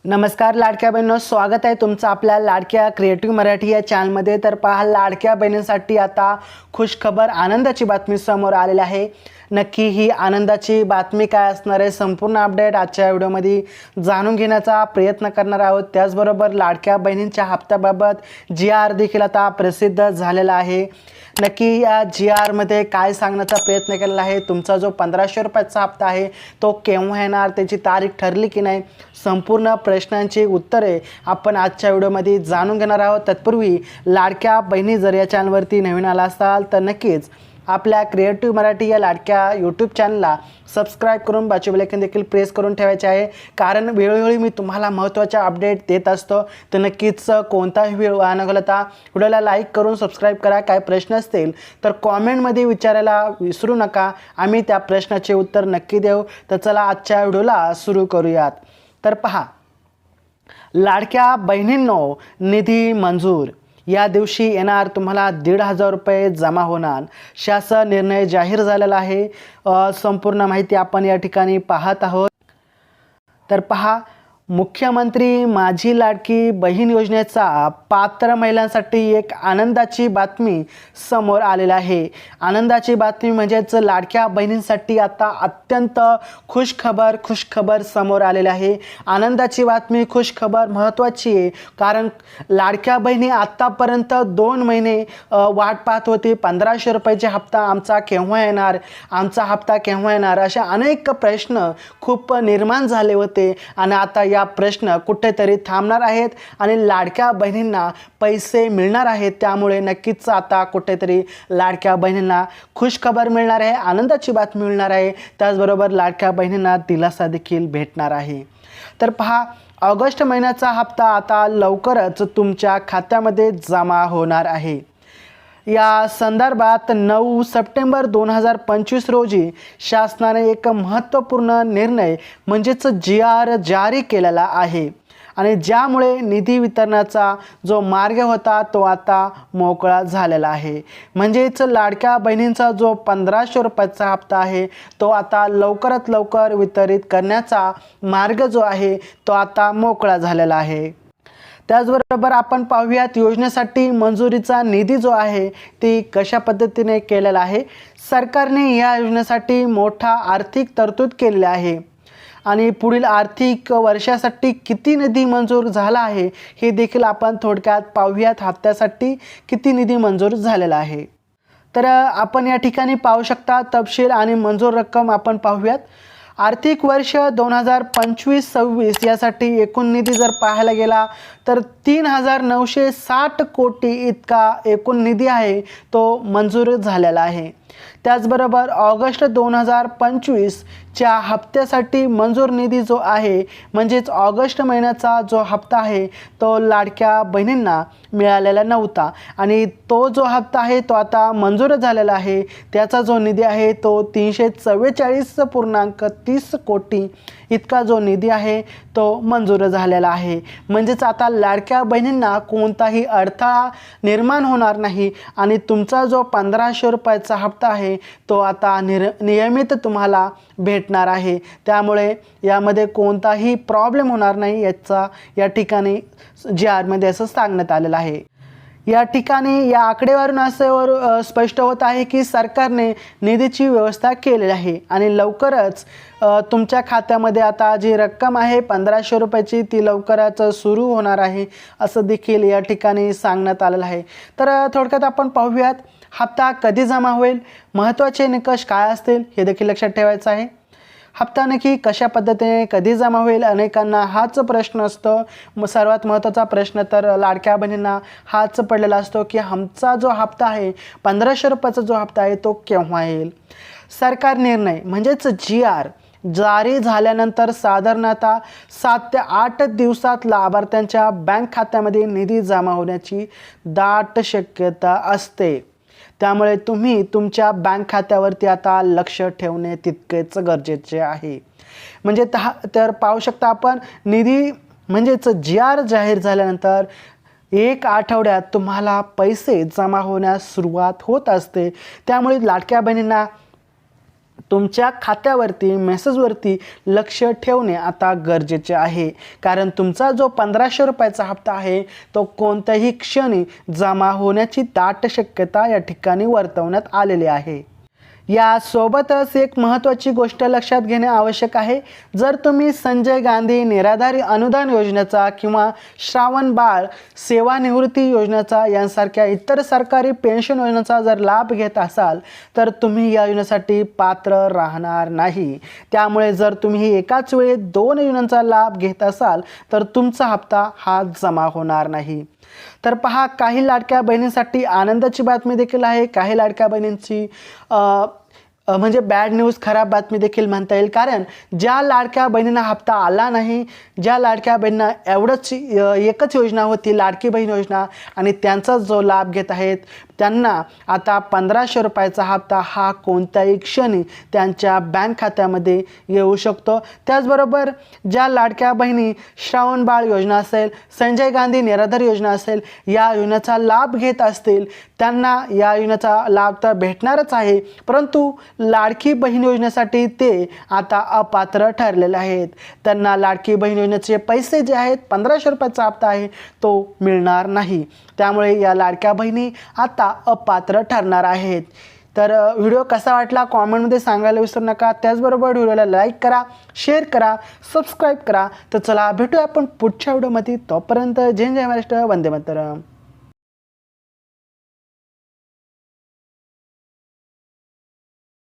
नमस्कार लाडक्या बहिणींनो, स्वागत आहे तुमचं आपल्या लाडक्या क्रिएटिव्ह मराठी या चॅनलमध्ये। तर पहा, लाडक्या बहिणींसाठी आता खुशखबर आनंदाची बातमी समोर आलेली आहे। नक्की ही आनंदाची बातमी काय असणार आहे, संपूर्ण अपडेट आजच्या व्हिडिओमध्ये जाणून घेण्याचा प्रयत्न करणार आहोत। त्याचबरोबर लाडक्या बहिणींच्या हप्त्याबाबत GR देखील आता प्रसिद्ध झालेला आहे। नक्की या GR मध्ये काय सांगण्याचा प्रयत्न केलेला आहे, तुमचा जो 1500 रुपयाचा हप्ता आहे तो केव्हा येणार, त्याची तारीख ठरली की नाही, संपूर्ण प्रश्नांची उत्तरे आपण आजच्या व्हिडिओमध्ये जाणून घेणार आहोत। तत्पूर्वी लाडक्या बहिणी जर या चॅनलवरती नवीन आला असाल तर नक्कीच आपल्या क्रिएटिव्ह मराठी या लाडक्या यूट्यूब चॅनलला सबस्क्राईब करून बाजूचे बेल आयकॉन देखील प्रेस करून ठेवायचे आहे, कारण वेळोवेळी मी तुम्हाला महत्त्वाचे अपडेट देत असतो। तर नक्कीच कोणताही व्हिडिओ न घालता व्हिडिओला लाईक करून सबस्क्राईब करा। काय प्रश्न असतील तर कॉमेंटमध्ये विचारायला विसरू नका, आम्ही त्या प्रश्नाचे उत्तर नक्की देऊ। तर चला आजच्या व्हिडिओला सुरू करूयात। तर पहा, लाडक्या बहिणींनो, निधी मंजूर या दिवशी येणार, तुम्हाला 1,500 रुपये जमा होणार। शासन निर्णय जाहीर झालेला आहे। संपूर्ण माहिती आपण या ठिकाणी पाहत आहोत। तर पहा, मुख्यमंत्री माझी लाडकी बहीण योजनेचा पात्र महिलांसाठी एक आनंदाची बातमी समोर आलेली आहे। आनंदाची बातमी म्हणजेच लाडक्या बहिणींसाठी आता अत्यंत खुशखबर समोर आलेली आहे। आनंदाची बातमी, खुशखबर महत्त्वाची आहे, कारण लाडक्या बहिणी आत्तापर्यंत 2 महिने वाट पाहत होती, 1500 रुपयाचा हप्ता आमचा केव्हा येणार, आमचा हप्ता केव्हा येणार, अशा अनेक प्रश्न खूप निर्माण झाले होते। आणि आता या प्रश्न कुठेतरी थांबणार आहेत आणि लाडक्या बहिणींना पैसे मिळणार आहेत। त्यामुळे नक्कीच आता कुठेतरी लाडक्या बहिणींना खुशखबर मिळणार आहे, आनंदाची बातमी मिळणार आहे। त्याचबरोबर लाडक्या बहिणींना दिलासा देखील भेटणार आहे। तर पहा, ऑगस्ट महिन्याचा हप्ता आता लवकरच तुमच्या खात्यामध्ये जमा होणार आहे। या संदर्भात 9 सप्टेंबर 2025 रोजी शासनाने एक महत्त्वपूर्ण निर्णय म्हणजेच GR जारी केलेला आहे आणि ज्यामुळे निधी वितरणाचा जो मार्ग होता तो आता मोकळा झालेला आहे। म्हणजेच लाडक्या बहिणींचा जो 1500 रुपयाचा हप्ता आहे तो आता लवकरात लवकर वितरित करण्याचा मार्ग जो आहे तो आता मोकळा झालेला आहे। त्याचबरोबर आपण पाहूयात, योजनेसाठी मंजुरीचा निधी जो आहे ती कशा पद्धतीने केलेला आहे। सरकारने या योजनेसाठी मोठा आर्थिक तरतूद केलेली आहे आणि पुढील आर्थिक वर्षासाठी किती निधी मंजूर झाला आहे हे देखील आपण थोडक्यात पाहूयात। हप्त्यासाठी किती निधी मंजूर झालेला आहे, तर आपण या ठिकाणी पाहू शकता तपशील आणि मंजूर रक्कम आपण पाहूयात। आर्थिक वर्ष 2025-26 यासाठी एकूण निधी जर पाहायला गेला तर 3,960 कोटी इतका एकूण निधी आहे तो मंजूर झालेला आहे। त्याचबरोबर ऑगस्ट 2025 च्या हप्त्यासाठी मंजूर निधी जो आहे, म्हणजेच ऑगस्ट महिन्याचा जो हप्ता आहे तो लाडक्या बहिणींना मिळालेला नव्हता आणि तो जो हप्ता आहे तो आता मंजूर झालेला आहे। त्याचा जो निधी आहे तो 344.30 कोटी इतका जो निधी आहे तो मंजूर झालेला आहे। म्हणजेच आता लाडक्या बहिणींना कोणताही अडथळा निर्माण होणार नाही आणि तुमचा जो 1500 रुपयाचा हप्ता आहे तो आता नियमित तुम्हाला भेटणार आहे। त्यामुळे यामध्ये कोणताही प्रॉब्लेम होणार नाही, याचा या ठिकाणी GR मध्ये असं सांगण्यात आलेलं आहे। या ठिकाणी या आकडेवारून असं स्पष्ट होत आहे की सरकारने निधीची व्यवस्था केलेली आहे आणि लवकरच तुमच्या खात्यामध्ये आता जी रक्कम आहे 1500 रुपयाची ती लवकरच सुरू होणार आहे, असं देखील या ठिकाणी सांगण्यात आलेलं आहे। तर थोडक्यात आपण पाहूयात, हप्ता कधी जमा होईल, महत्त्वाचे निकष काय असतील हे देखील लक्षात ठेवायचं आहे। हप्ता नक्की कशा पद्धतीने कधी जमा होईल, अनेकांना हाच प्रश्न असतो। सर्वात महत्त्वाचा प्रश्न तर लाडक्या बहिणींना हाच पडलेला असतो की आमचा जो हप्ता आहे 1500 रुपयाचा जो हप्ता आहे तो केव्हा येईल। सरकार निर्णय म्हणजेच GR जारी झाल्यानंतर साधारणतः 7 ते 8 दिवसात लाभार्थ्यांच्या बँक खात्यामध्ये निधी जमा होण्याची दाट शक्यता असते। त्यामुळे तुम्ही तुमच्या बँक खात्यावरती आता लक्ष ठेवणे तितकेच गरजेचे आहे। म्हणजे तर पाहू शकता आपण, निधी म्हणजेच GR जाहीर झाल्यानंतर 1 आठवड्यात तुम्हाला पैसे जमा होण्यास सुरुवात होत असते। त्यामुळे लाडक्या बहिणींना तुमच्या खात्यावरती मेसेजवरती लक्ष ठेवणे आता गरजेचे आहे, कारण तुमचा जो 1500 रुपयाचा हप्ता आहे तो कोणत्याही क्षणी जमा होण्याची दाट शक्यता या ठिकाणी वर्तवण्यात आलेली आहे। यासोबतच एक महत्त्वाची गोष्ट लक्षात घेणे आवश्यक आहे। जर तुम्ही संजय गांधी निराधारी अनुदान योजनेचा किंवा श्रावण बाळ सेवानिवृत्ती योजनेचा यांसारख्या इतर सरकारी पेन्शन योजनेचा जर लाभ घेत असाल तर तुम्ही या योजनेसाठी पात्र राहणार नाही। त्यामुळे जर तुम्ही एकाच वेळी 2 योजनांचा लाभ घेत असाल तर तुमचा हप्ता हा जमा होणार नाही। तर पहा, काही लाडक्या बहिणींसाठी आनंदाची बातमी देखील आहे, काही लाडक्या बहिणींची म्हणजे बॅड न्यूज, खराब बातमी देखील म्हणता येईल। कारण ज्या लाडक्या बहिणींना हप्ता आला नाही, ज्या लाडक्या बहिणींना एकच योजना होती लाडकी बहीण योजना आणि त्यांचा जो लाभ घेत आहेत त्यांना आता 1500 रुपयाचा हप्ता हा कोणत्याही क्षणी त्यांच्या बँक खात्यामध्ये येऊ शकतो। त्याचबरोबर ज्या लाडक्या बहिणी श्रावण बाळ योजना असेल, संजय गांधी निराधार योजना असेल, या योजनेचा लाभ घेत असतील त्यांना या योजनेचा लाभ तर भेटणारच आहे, परंतु लाडकी बहीण योजनेसाठी ते आता अपात्र ठरलेले आहेत। त्यांना लाडकी बहीण योजनेचे पैसे जे आहेत 1500 रुपयाचा हप्ता आहे तो मिळणार नाही। त्यामुळे या लाडक्या बहिणी आता अपात्र ठरणार आहेत। तर व्हिडिओ कसा वाटला कॉमेंटमध्ये सांगायला विसरू नका। त्याचबरोबर व्हिडिओला लाईक करा, शेअर करा, सबस्क्राईब करा। तर चला भेटूया आपण पुढच्या व्हिडिओमध्ये। तोपर्यंत जय जय महाराष्ट्र, वंदे मातरम।